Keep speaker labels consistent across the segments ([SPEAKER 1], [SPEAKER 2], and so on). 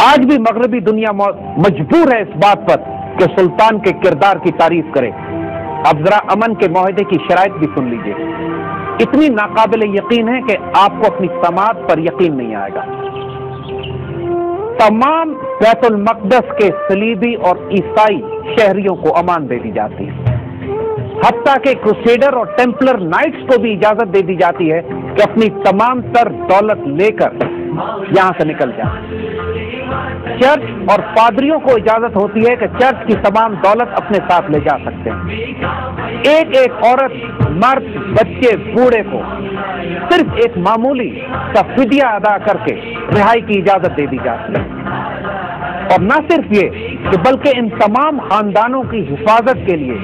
[SPEAKER 1] آج بھی مغربی دنیا مجبور ہے اس بات پر کہ سلطان کے کردار کی تعریف کرے۔ اب ذرا امن کے معاہدے کی شرائط بھی سن لیجئے۔ اتنی ناقابل یقین ہے کہ آپ کو اپنی سماعت پر یقین نہیں آئے گا۔ تمام بیت المقدس کے صلیبی اور عیسائی شہریوں کو امان دے دی جاتی ہے، حتیٰ کہ کروسیڈر اور ٹیمپلر نائٹس کو بھی اجازت دے دی جاتی ہے کہ اپنی تمام تر دولت لے کر یہاں سے نکل جائیں۔ چرچ اور پادریوں کو اجازت ہوتی ہے کہ چرچ کی تمام دولت اپنے ساتھ لے جا سکتے ہیں۔ ایک ایک عورت، مرد، بچے، بوڑھے کو صرف ایک معمولی سا فدیہ ادا کر کے رہائی کی اجازت دے دی جاتی ہے۔ اور نہ صرف یہ کہ بلکہ ان تمام خاندانوں کی حفاظت کے لیے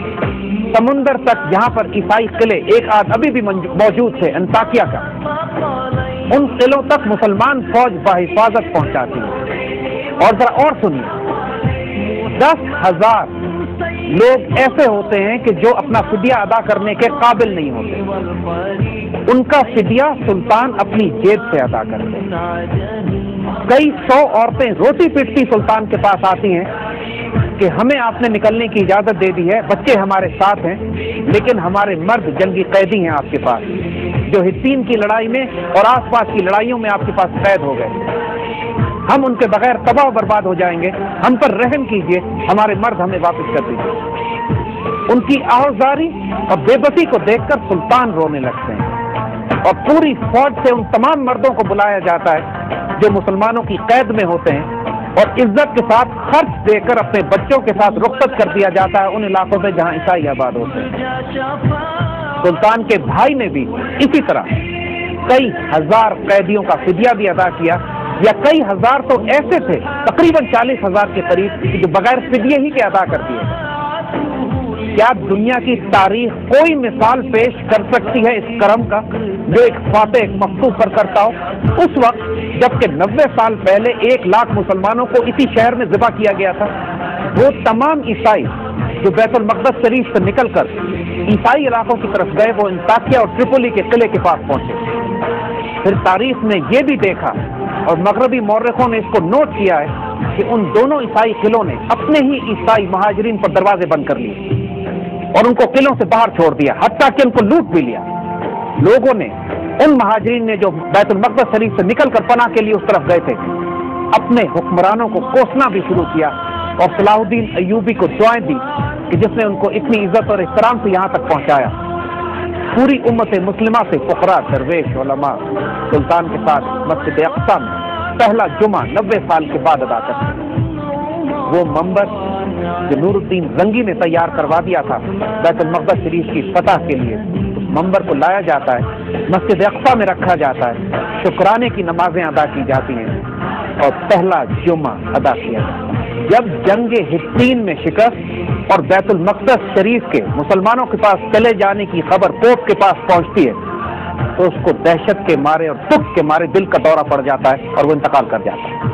[SPEAKER 1] سمندر تک یہاں پر عیسائی قلعے ایک آدھ ابھی بھی موجود تھے انطاکیہ کا، ان قلعوں تک مسلمان فوج بحفاظت پہنچاتی ہے۔ اور ذرا اور سنیے، 10,000 لوگ ایسے ہوتے ہیں کہ جو اپنا فدیہ ادا کرنے کے قابل نہیں ہوتے، ان کا فدیہ سلطان اپنی جیب سے ادا کرتے ہیں۔ کئی 100 عورتیں روتی پیٹتی سلطان کے پاس آتی ہیں کہ ہمیں آپ نے نکلنے کی اجازت دے دی ہے، بچے ہمارے ساتھ ہیں، لیکن ہمارے مرد جنگی قیدی ہیں آپ کے پاس، جو حطین کی لڑائی میں اور آس پاس کی لڑائیوں میں آپ کے پاس قید ہو گئے، ہم ان کے بغیر تباہ و برباد ہو جائیں گے، ہم پر رحم کیجئے، ہمارے مرد ہمیں واپس کر دیجیے۔ ان کی آہوزاری اور بے بسی کو دیکھ کر سلطان رونے لگتے ہیں، اور پوری فوج سے ان تمام مردوں کو بلایا جاتا ہے جو مسلمانوں کی قید میں ہوتے ہیں، اور عزت کے ساتھ خرچ دے کر اپنے بچوں کے ساتھ رخصت کر دیا جاتا ہے ان علاقوں میں جہاں عیسائی آباد ہوتے ہیں۔ سلطان کے بھائی نے بھی اسی طرح کئی ہزار قیدیوں کا فدیہ بھی ادا کیا، یا کئی ہزار تو ایسے تھے، تقریباً 40,000 کے قریب، جو بغیر فدیے ہی کے ادا کر دیے۔ کیا دنیا کی تاریخ کوئی مثال پیش کر سکتی ہے اس کرم کا جو ایک فاتح ایک مخصوص پر کرتا ہو؟ اس وقت جبکہ 90 سال پہلے 1 لاکھ مسلمانوں کو اسی شہر میں ذبح کیا گیا تھا، وہ تمام عیسائی جو بیت المقدس شریف سے نکل کر عیسائی علاقوں کی طرف گئے، وہ انطاکیہ اور ٹریپولی کے قلعے کے پاس پہنچے۔ پھر تاریخ نے یہ بھی دیکھا اور مغربی مورخوں نے اس کو نوٹ کیا ہے کہ ان دونوں عیسائی قلعوں نے اپنے ہی عیسائی مہاجرین پر دروازے بند کر لیے اور ان کو قلعوں سے باہر چھوڑ دیا، حتیٰ کہ ان کو لوٹ بھی لیا۔ لوگوں نے، ان مہاجرین نے جو بیت المقدس شریف سے نکل کر پناہ کے لیے اس طرف گئے تھے، اپنے حکمرانوں کو کوسنا بھی شروع کیا اور صلاح الدین ایوبی کو دعائیں دی کہ جس نے ان کو اتنی عزت اور احترام سے یہاں تک پہنچایا۔ پوری امت مسلمہ سے فقراء، درویش، علماء سلطان کے ساتھ مسجد اقصی میں پہلا جمعہ 90 سال کے بعد ادا کرتے ہیں۔ وہ منبر جو نور الدین زنگی نے تیار کروا دیا تھا بیت المقدس شریف کی فتح کے لیے، اس منبر کو لایا جاتا ہے، مسجد اقصی میں رکھا جاتا ہے، شکرانے کی نمازیں ادا کی جاتی ہیں اور پہلا جمعہ ادا کیا جاتا ہے۔ جب جنگ حطین میں شکست اور بیت المقدس شریف کے مسلمانوں کے پاس چلے جانے کی خبر پوپ کے پاس پہنچتی ہے تو اس کو دہشت کے مارے اور دکھ کے مارے دل کا دورہ پڑ جاتا ہے اور وہ انتقال کر جاتا ہے۔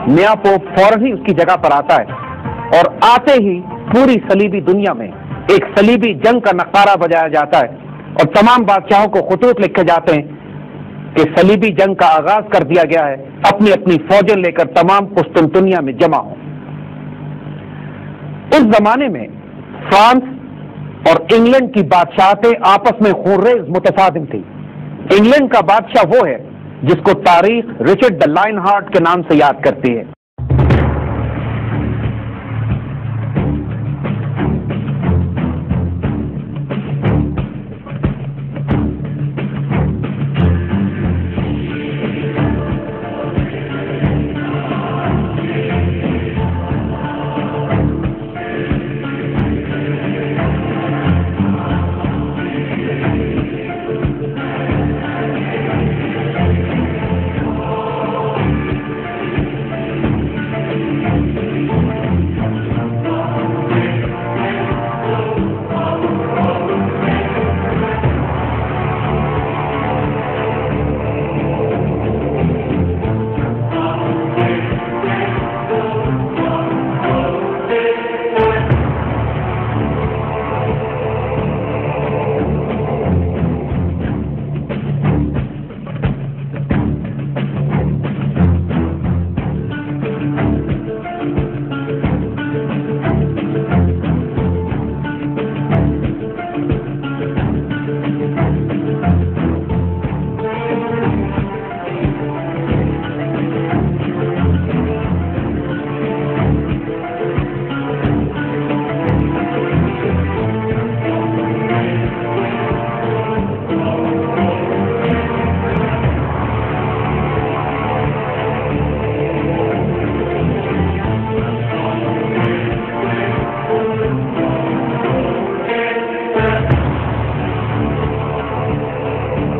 [SPEAKER 1] نیا پوپ فوراً ہی اس کی جگہ پر آتا ہے اور آتے ہی پوری صلیبی دنیا میں ایک صلیبی جنگ کا نقارہ بجایا جاتا ہے اور تمام بادشاہوں کو خطوط لکھے جاتے ہیں کہ صلیبی جنگ کا آغاز کر دیا گیا ہے، اپنی اپنی فوجیں لے کر تمام قسطنطنیہ میں جمع ہوں۔ اس زمانے میں فرانس اور انگلینڈ کی بادشاہتیں آپس میں خونریز متصادم تھی۔ انگلینڈ کا بادشاہ وہ ہے جس کو تاریخ رچرڈ دی لائن ہارٹ کے نام سے یاد کرتی ہے۔